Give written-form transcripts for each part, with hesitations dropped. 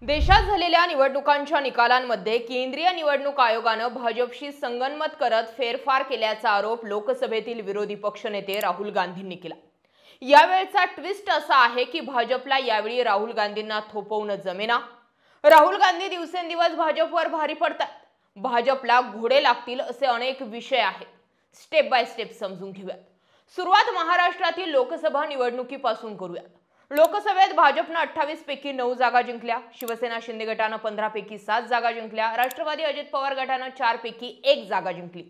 देशात झालेल्या निवडणुकांच्या निकालांमध्ये केंद्रीय निवडणूक आयोगाने भाजपशी संगनमत करत फेरफार केल्याचा आरोप लोकसभेतील विरोधी पक्षनेते राहुल गांधींनी केला। यावेळचा ट्विस्ट असा आहे की भाजपला यावेळी राहुल गांधींना थोपवणं जमेना। राहुल गांधी दिवसेंदिवस भाजपवर भारी पडतात। भाजपला घोडे लागतील असे अनेक विषय आहेत। स्टेप बाय स्टेप समजून घेऊयात। सुरुवात महाराष्ट्रातील लोकसभा निवडणुकीपासून करूयात। लोकसभेत भाजपने 28 पैकी 9 जागा जिंकल्या। शिवसेना शिंदे गटाने 15 पैकी 7 जागा जिंकल्या। राष्ट्रवादी अजित पवार गटाने 4 पैकी 1 जागा जिंकली।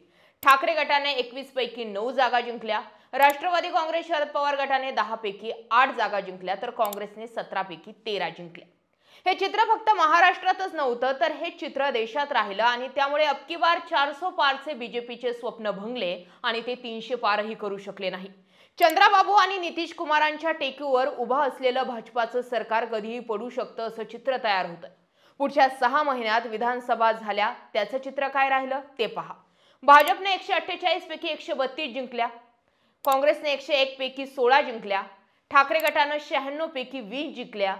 ठाकरे गटाने 21 पैकी 9 जागा जिंकल्या। राष्ट्रवादी काँग्रेस शरद पवार गटाने 10 पैकी 8 जागा जिंकल्या तर काँग्रेसने 17 पैकी 13 जिंकल्या। हे चित्र फक्त महाराष्ट्रातच नव्हतं तर हे चित्र देशात राहिलं आणि त्यामुळे अबकी बार 400 पारचे बीजेपीचे स्वप्न भंगले आणि ते 300 पारही करू शकले नाही। चंद्राबाबू आणि नितीश कुमारांच्या टेकीवर उभा असलेलं भाजपाचं सरकार कधीही पडू शकतं असं चित्र तयार होतं। पुढच्या 6 महिन्यात विधानसभा झाल्या त्याचं चित्र काय राहिलं ते पहा। भाजपने 148 पैकी 132 जिंकल्या। काँग्रेसने 101 पैकी 16 जिंकल्या। ठाकरे गटाने 96 पैकी 20 जिंकल्या।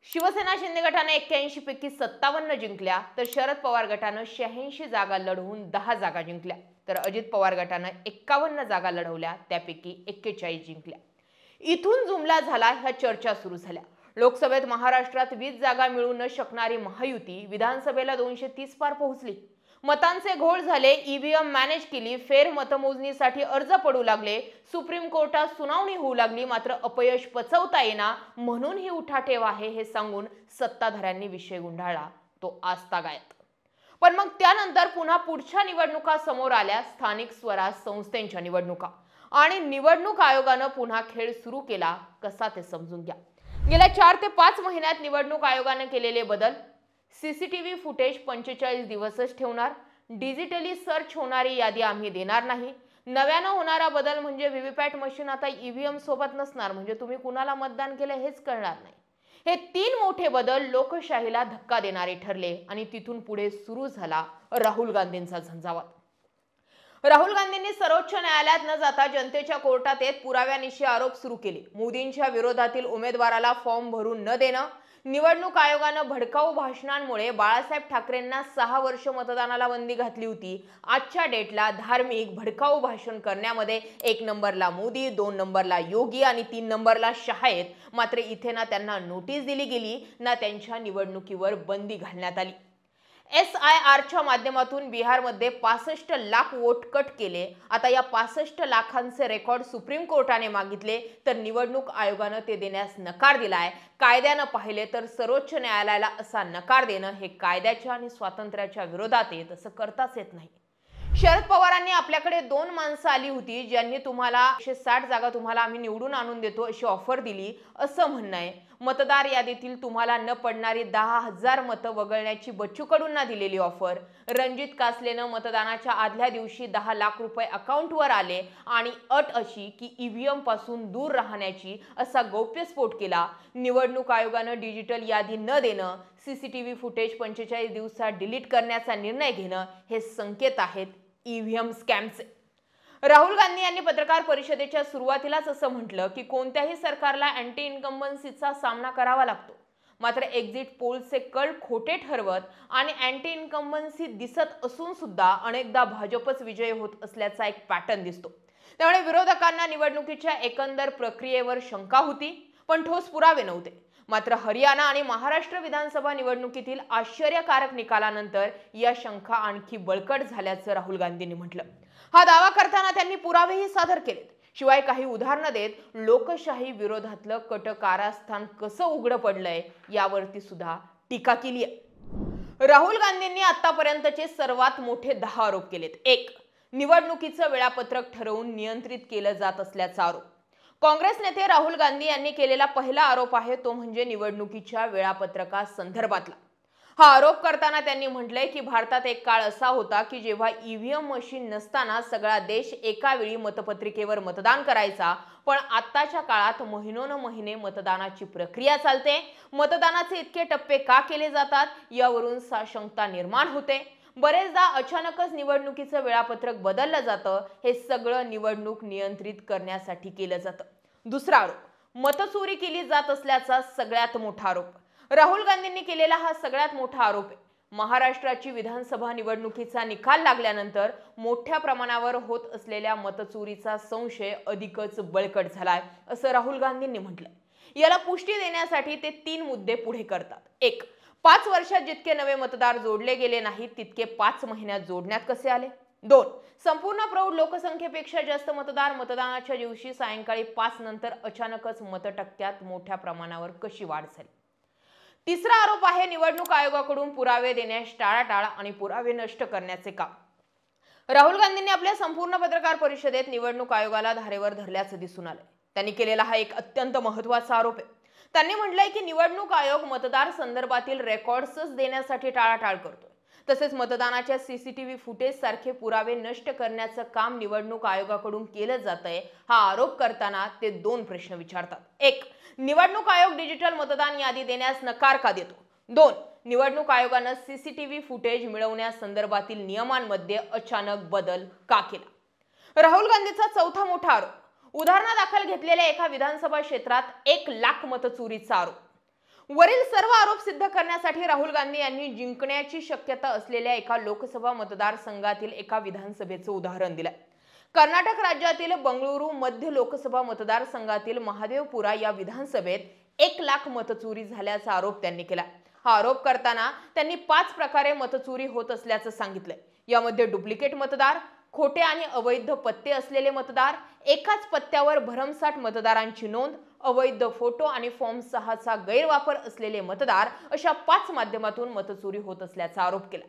शिवसेना शिंदे गटाने 81 पैकी 57 जिंकल्या तर शरद पवार गटाने 86 जागा लढवून 10 जागा जिंकल्या तर अजित पवार गटाने 51 जागा लढवल्या त्यापैकी 41 जिंकल्या। इथून जुमला झाला ह्या चर्चा सुरू झाल्या। लोकसभेत महाराष्ट्रात 20 जागा मिळू न शकणारी महायुती विधानसभेला 230 पार पोहोचली। मतांचे घोळ झाले, ईव्हीएम मॅनेज केली, फेर मतमोजणीसाठी अर्ज पडू लागले, सुप्रीम कोर्टात सुनावणी होऊ लागली, मात्र अपयश पचवता येईना म्हणून ही उठाठेव आहे हे सांगून सत्ताधाऱ्यांनी विषय गुंडाळला तो आजतागायत। पण मग त्यानंतर पुन्हा पुढच्या निवडणुका समोर आल्या, स्थानिक स्वराज संस्थांच्या निवडणुका, आणि निवडणूक आयोगाने पुन्हा खेळ सुरू केला। कसा ते समजून घ्या। गेल्या 4 ते 5 महिन्यात निवडणूक आयोगाने केलेले बदल: सीसीटीव्ही फुटेज 45 दिवसच ठेवणार, डिजिटली सर्च होणारी यादी आम्ही देणार नाही, नव्यानं होणारा बदल म्हणजे व्हीव्हीपॅट मशीन आता ईव्हीएम सोबत नसणार, म्हणजे तुम्ही कुणाला मतदान केलं हेच कळणार नाही। हे 3 मोठे बदल लोकशाहीला धक्का देणारे ठरले आणि तिथून पुढे सुरू झाला राहुल गांधींचा झंझावात। राहुल गांधींनी सर्वोच्च न्यायालयात न जाता जनतेच्या कोर्टात येत पुराव्यानिशी आरोप सुरू केले। मोदींच्या विरोधातील उमेदवाराला फॉर्म भरून न देणं, निवडणूक आयोगाने भडकाऊ भाषणांमुळे बाळासाहेब ठाकरेंना 6 वर्ष मतदानाला बंदी घातली होती। आजच्या डेटला धार्मिक भडकाऊ भाषण करण्यामध्ये 1 नंबरला मोदी, 2 नंबरला योगी आणि 3 नंबरला शहा आहेत। मात्र इथे ना त्यांना नोटीस दिली गेली ना त्यांच्या निवडणुकीवर बंदी घालण्यात आली। SIRच्या माध्यमातून बिहारमध्ये 65 लाख वोट कट केले। आता या 65 लाखांचे रेकॉर्ड सुप्रीम कोर्टाने मागितले तर निवडणूक आयोगाने ते देण्यास नकार दिलाय। कायद्याने पाहिले तर सर्वोच्च न्यायालयाला असा नकार देणं हे कायद्याच्या आणि स्वातंत्र्याच्या विरोधात येत, असं करताच येत नाही। शरद पवारांनी आपल्याकडे 2 माणसं आली होती ज्यांनी तुम्हाला 160 जागा तुम्हाला आम्ही निवडून आणून देतो अशी ऑफर दिली असं म्हणणं आहे। मतदार यादीतील तुम्हाला न पडणारी 10,000 मतं वगळण्याची बच्चू कडूंना दिलेली ऑफर, रणजित कासलेनं मतदानाच्या आदल्या दिवशी 10 लाख रुपये अकाउंटवर आले आणि अट अशी की ईव्हीएम पासून दूर राहण्याची असा गौप्यस्फोट केला। निवडणूक आयोगाने डिजिटल यादी न देणं, सीसीटीव्ही फुटेज 45 दिवसात डिलीट करण्याचा निर्णय घेणं हे संकेत आहेत ईव्हीएम स्कॅमचे। राहुल गांधी यांनी पत्रकार परिषदेच्या सुरुवातीलाच असं म्हटलं की कोणत्याही सरकारला अँटी इन्कम्बन्सीचा सामना करावा लागतो, मात्र एक्झिट पोलचे कल खोटे ठरवत आणि अँटी इन्कम्बन्सी दिसत असून सुद्धा अनेकदा भाजपच विजयी होत असल्याचा एक पॅटर्न दिसतो। त्यामुळे विरोधकांना निवडणुकीच्या एकंदर प्रक्रियेवर शंका होती पण ठोस पुरावे नव्हते। मात्र हरियाणा आणि महाराष्ट्र विधानसभा निवडणुकीतील आश्चर्यकारक निकालानंतर या शंका आणखी बळकट झाल्याचं राहुल गांधींनी म्हटलं। हा दावा करताना त्यांनी पुरावेही सादर केलेत। शिवाय काही उदाहरणं देत लोकशाही विरोधातलं कट कारस्थान कसं उघड पडलंय यावरती सुद्धा टीका केली आहे। राहुल गांधींनी आतापर्यंतचे सर्वात मोठे 10 आरोप केलेत। 1. निवडणुकीचं वेळापत्रक ठरवून नियंत्रित केलं जात असल्याचा आरोप। काँग्रेस नेते राहुल गांधी यांनी केलेला पहिला आरोप आहे तो म्हणजे निवडणुकीच्या वेळापत्रकासंदर्भातला। हा आरोप करताना त्यांनी म्हटलंय की भारतात एक काळ असा होता की जेव्हा ईव्हीएम मशीन नसताना सगळा देश एका वेळी मतपत्रिकेवर मतदान करायचा, पण आत्ताच्या काळात महिनोन-महिने मतदानाची प्रक्रिया चालते। मतदानाचे इतके टप्पे का केले जातात यावरून साशंकता निर्माण होते। बरेचदा अचानकच निवडणुकीचं वेळापत्रक बदललं जातं। हे सगळं निवडणूक नियंत्रित करण्यासाठी केलं जातं। दुसरा आरोप, मतचोरी केली जात असल्याचा सगळ्यात मोठा आरोप। राहुल गांधींनी केलेला हा सगळ्यात मोठा आरोप आहे। महाराष्ट्राची विधानसभा निवडणुकीचा निकाल लागल्यानंतर मोठ्या प्रमाणावर होत असलेल्या मतचोरीचा संशय अधिकच बळकट झालाय असं राहुल गांधींनी म्हटलंय। याला पुष्टी देण्यासाठी ते 3 मुद्दे पुढे करतात। 1. 5 वर्षात जितके नवे मतदार जोडले गेले नाहीत तितके 5 महिन्यात जोडण्यात कसे आले। 2. संपूर्ण प्रौढ लोकसंख्येपेक्षा जास्त मतदार मतदानाच्या दिवशी सायंकाळी 5 नंतर अचानकच मतटक्क्यात मोठ्या प्रमाणावर कशी वाढ झाली। तिसरा आरोप आहे निवडणूक आयोगाकडून पुरावे देण्यास टाळाटाळ आणि पुरावे नष्ट करण्याचे काम। राहुल गांधींनी आपल्या संपूर्ण पत्रकार परिषदेत निवडणूक आयोगाला धारेवर धरल्याचं दिसून आलंय। त्यांनी केलेला हा एक अत्यंत महत्त्वाचा आरोप आहे। त्यांनी म्हटलंय की निवडणूक आयोग मतदार संदर्भातील रेकॉर्ड्सच देण्यासाठी टाळाटाळ करतोय, तसेच मतदानाच्या सीसीटीव्ही फुटेज सारखे पुरावे नष्ट करण्याचं काम निवडणूक आयोगाकडून केलं जातंय। हा आरोप करताना ते 2 प्रश्न विचारतात। 1. निवडणूक आयोग डिजिटल मतदान यादी देण्यास नकार का देतो। 2. निवडणूक आयोगाने सीसीटीव्ही फुटेज मिळवण्यासंदर्भातील नियमांमध्ये अचानक बदल का केला। राहुल गांधीचा चौथा मोठा आरोप, उदाहरणादाखल घेतलेल्या एका विधानसभा क्षेत्रात 1 लाख मतचोरीचा आरोप। वरील सर्व आरोप सिद्ध करण्यासाठी राहुल गांधी यांनी जिंकण्याची शक्यता असलेल्या एका लोकसभा मतदारसंघातील एका विधानसभेचं उदाहरण दिलंय। कर्नाटक राज्यातील बंगळुरू मध्य लोकसभा मतदारसंघातील महादेवपुरा या विधानसभेत 1 लाख मतचोरी झाल्याचा आरोप त्यांनी केला। हा आरोप करताना त्यांनी 5 प्रकारे मतचोरी होत असल्याचं सांगितलंय। यामध्ये डुप्लिकेट मतदार, खोटे आणि अवैध पत्ते असलेले मतदार, एकाच पत्त्यावर भरमसाठ मतदारांची नोंद, अवैध फोटो आणि फॉर्म 6 चा गैरवापर असलेले मतदार अशा 5 माध्यमातून मतचोरी होत असल्याचा आरोप केला।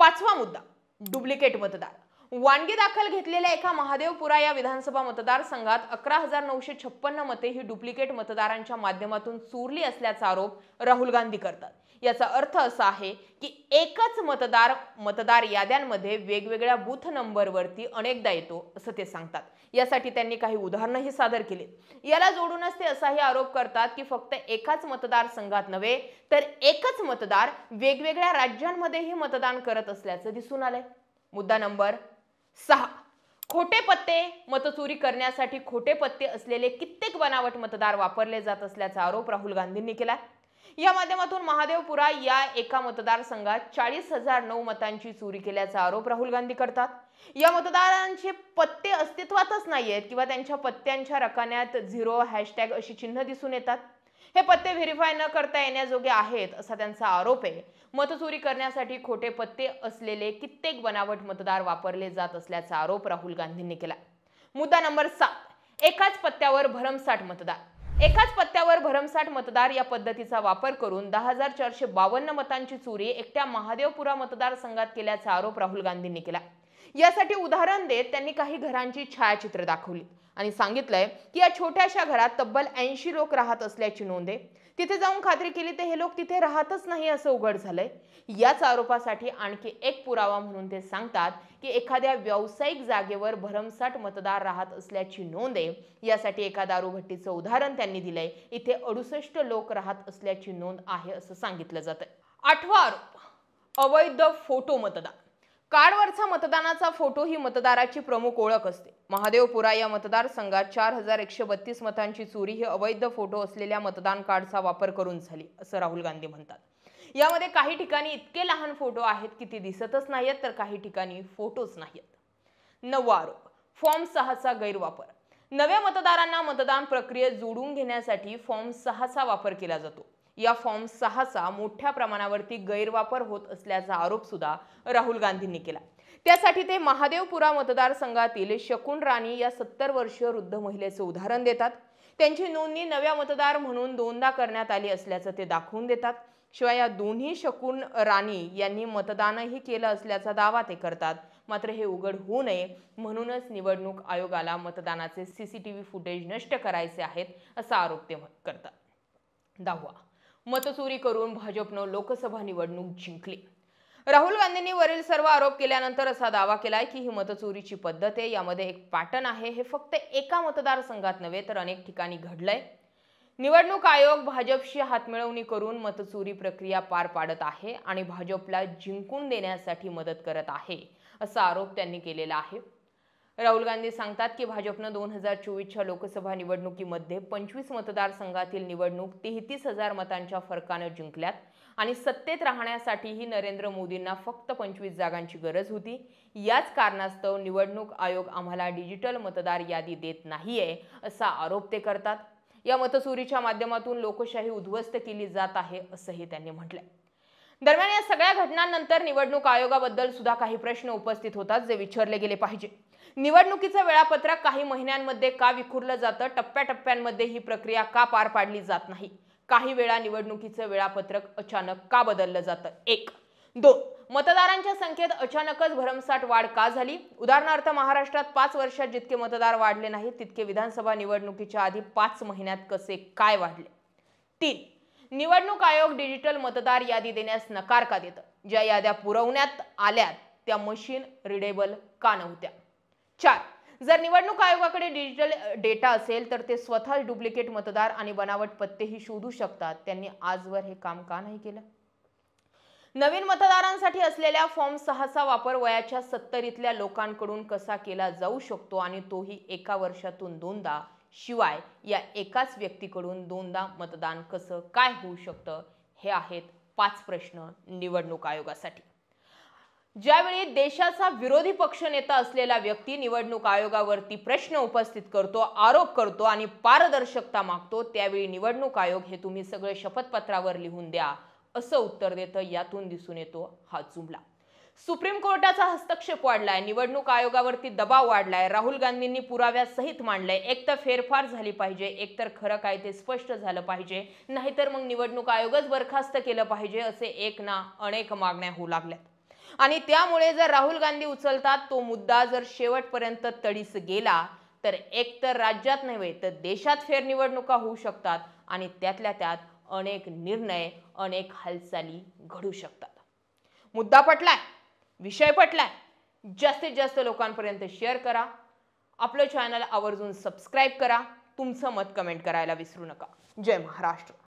5वा मुद्दा, डुप्लिकेट मतदार। वानगी दाखल घेतलेल्या एका महादेवपुरा या विधानसभा मतदारसंघात 11,956 मते ही डुप्लिकेट मतदारांच्या माध्यमातून चोरली असल्याचा आरोप राहुल गांधी करतात। याचा अर्थ असा आहे की एकच मतदार याद्यांमध्ये वेगवेगळ्या बूथ नंबरवरती अनेकदा येतो असं ते सांगतात। यासाठी त्यांनी काही उदाहरणंही सादर केली। याला जोडूनच ते असाही आरोप करतात की फक्त एकाच मतदारसंघात नव्हे तर एकच मतदार वेगवेगळ्या राज्यांमध्येही मतदान करत असल्याचं दिसून आलंय। मुद्दा नंबर 6, खोटे पत्ते। मतचोरी करण्यासाठी खोटे पत्ते असलेले कित्येक बनावट मतदार वापरले जात असल्याचा आरोप राहुल गांधींनी केला। या माध्यमातून महादेवपुरा या एका मतदारसंघात 40,009 मतांची चोरी केल्याचा आरोप राहुल गांधी करतात। या मतदारांचे पत्ते अस्तित्वातच नाहीयेत किंवा त्यांच्या पत्त्यांच्या रकान्यात 0 हॅशटॅग अशी चिन्ह दिसून येतात। हे पत्ते व्हेरीफाय न करता येण्याजोगे आहेत असा त्यांचा आरोप आहे। मतचोरी करण्यासाठी खोटे पत्ते असलेले कित्येक बनावट मतदार वापरले जात असल्याचा आरोप राहुल गांधींनी केला। मुद्दा नंबर 7, एकाच पत्त्यावर भरमसाठ मतदार। एकाच पत्त्यावर भरमसाठ मतदार या पद्धतीचा वापर करून 10,452 मतांची चोरी एकट्या महादेवपुरा मतदारसंघात केल्याचा आरोप राहुल गांधींनी केला। यासाठी उदाहरण देत त्यांनी काही घरांची छायाचित्र दाखवली आणि सांगितलंय की या छोट्याशा घरात तब्बल 80 लोक राहत असल्याची नोंद आहे। तिथे जाऊन खात्री केली तर हे लोक तिथे राहतच नाही असं उघड झालंय। याच आरोपासाठी आणखी एक पुरावा म्हणून ते सांगतात की एखाद्या व्यावसायिक जागेवर भरमसाठ मतदार राहत असल्याची नोंद आहे। यासाठी एका दारूभट्टीचं उदाहरण त्यांनी दिलंय। इथे 68 लोक राहत असल्याची नोंद आहे असं सांगितलं जातंय। 8वा आरोप, अवैध फोटो मतदार। कार्डवरचा मतदानाचा फोटो ही मतदाराची प्रमुख ओळख असते। महादेवपुरा या मतदारसंघात 4,132 मतांची चोरी ही अवैध फोटो असलेल्या मतदान कार्डचा वापर करून झाली असं राहुल गांधी म्हणतात। यामध्ये काही ठिकाणी इतके लहान फोटो आहेत की ते दिसतच नाहीत, तर काही ठिकाणी फोटोच नाहीत। 9वा आरोप, फॉर्म 6 चा गैरवापर। नव्या मतदारांना मतदान प्रक्रियेत जोडून घेण्यासाठी फॉर्म 6 चा वापर केला जातो। या फॉर्म 6 चा मोठ्या प्रमाणावरती गैरवापर होत असल्याचा आरोप सुद्धा राहुल गांधींनी केला। त्यासाठी ते महादेवपुरा मतदारसंघातील शकुन राणी या 70 वर्षीय वृद्ध महिलेचं उदाहरण देतात। त्यांची नोंदणी नव्या मतदार म्हणून 2दा करण्यात आली असल्याचं ते दाखवून देतात। शिवाय या दोन्ही शकुन राणी यांनी मतदानही केलं असल्याचा दावा ते करतात। मात्र हे उघड होऊ नये म्हणूनच निवडणूक आयोगाला मतदानाचे सीसीटीव्ही फुटेज नष्ट करायचे आहेत असा आरोप ते करतात। 10वा, मतचोरी करून भाजपनं लोकसभा निवडणूक जिंकली। राहुल गांधींनी वरील सर्व आरोप केल्यानंतर असा दावा केलाय की ही मतचोरीची पद्धत आहे, यामध्ये एक पॅटर्न आहे। हे फक्त एका मतदारसंघात नव्हे तर अनेक ठिकाणी घडलंय। निवडणूक आयोग भाजपशी हातमिळवणी करून मतचोरी प्रक्रिया पार पाडत आहे आणि भाजपला जिंकून देण्यासाठी मदत करत आहे असा आरोप त्यांनी केलेला आहे। राहुल गांधी सांगतात की भाजपनं 2024च्या लोकसभा निवडणुकीमध्ये 25 मतदारसंघातील निवडणूक 33,000 मतांच्या फरकाने जिंकल्यात आणि सत्तेत राहण्यासाठीही नरेंद्र मोदींना फक्त 25 जागांची गरज होती। याच कारणास्तव निवडणूक आयोग आम्हाला डिजिटल मतदार यादी देत नाहीये असा आरोप ते करतात। या मतचोरीच्या माध्यमातून लोकशाही उद्ध्वस्त केली जात आहे असंही त्यांनी म्हटलंय। दरम्यान या सगळ्या घटनांनंतर निवडणूक आयोगाबद्दल सुद्धा काही प्रश्न उपस्थित होतात जे विचारले गेले पाहिजे। निवडणुकीचं वेळापत्रक काही महिन्यांमध्ये का विखुरलं जातं? टप्प्याटप्प्यांमध्ये ही प्रक्रिया का पार पाडली जात नाही? काही वेळा निवडणुकीचं वेळापत्रक अचानक का बदललं जातं? 1. 2. मतदारांच्या संख्येत अचानकच भरमसाठ वाढ का झाली? उदाहरणार्थ महाराष्ट्रात 5 वर्षात जितके मतदार वाढले नाहीत तितके विधानसभा निवडणुकीच्या आधी 5 महिन्यात कसे काय वाढले? 3. निवडणूक आयोग डिजिटल मतदार यादी देण्यास नकार का देतं? ज्या याद्या पुरवण्यात आल्यात त्या मशीन रिडेबल का नव्हत्या? 4. जर निवडणूक आयोगाकडे डिजिटल डेटा असेल तर ते स्वतः डुप्लिकेट मतदार आणि बनावट पत्तेही शोधू शकतात। त्यांनी आजवर हे काम का नाही केलं? नवीन मतदारांसाठी असलेल्या फॉर्म 6चा वापर वयाच्या 70तल्या लोकांकडून कसा केला जाऊ शकतो आणि तोही एका वर्षातून 2दा? शिवाय या एकाच व्यक्तीकडून 2दा मतदान कसं काय होऊ शकतं? हे आहेत 5 प्रश्न निवडणूक आयोगासाठी। ज्यावेळी देशाचा विरोधी पक्षनेता असलेला व्यक्ती निवडणूक आयोगावरती प्रश्न उपस्थित करतो, आरोप करतो आणि पारदर्शकता मागतो, त्यावेळी निवडणूक आयोग हे तुम्ही सगळे शपथपत्रावर लिहून द्या असं उत्तर देतं। यातून दिसून येतो हा जुमला। सुप्रीम कोर्टाचा हस्तक्षेप वाढलाय, निवडणूक आयोगावरती दबाव वाढलाय, राहुल गांधींनी पुराव्यासहित मांडलंय। एक तर फेरफार झाली पाहिजे, एक तर खरं काय ते स्पष्ट झालं पाहिजे, नाहीतर मग निवडणूक आयोगच बरखास्त केलं पाहिजे असे एक ना अनेक मागण्या होऊ लागल्यात। आणि त्यामुळे जर राहुल गांधी उचलतात तो मुद्दा जर शेवटपर्यंत तडीस गेला तर एकतर राज्यात नव्हे तर देशात फेरनिवडणुका होऊ शकतात आणि त्यातल्या त्यात अनेक निर्णय, अनेक हालचाली घडू शकतात। मुद्दा पटलाय, विषय पटलाय, जास्तीत जास्त लोकांपर्यंत शेअर करा, आपलं चॅनल आवर्जून सबस्क्राइब करा, तुमचं मत कमेंट करायला विसरू नका। जय महाराष्ट्र।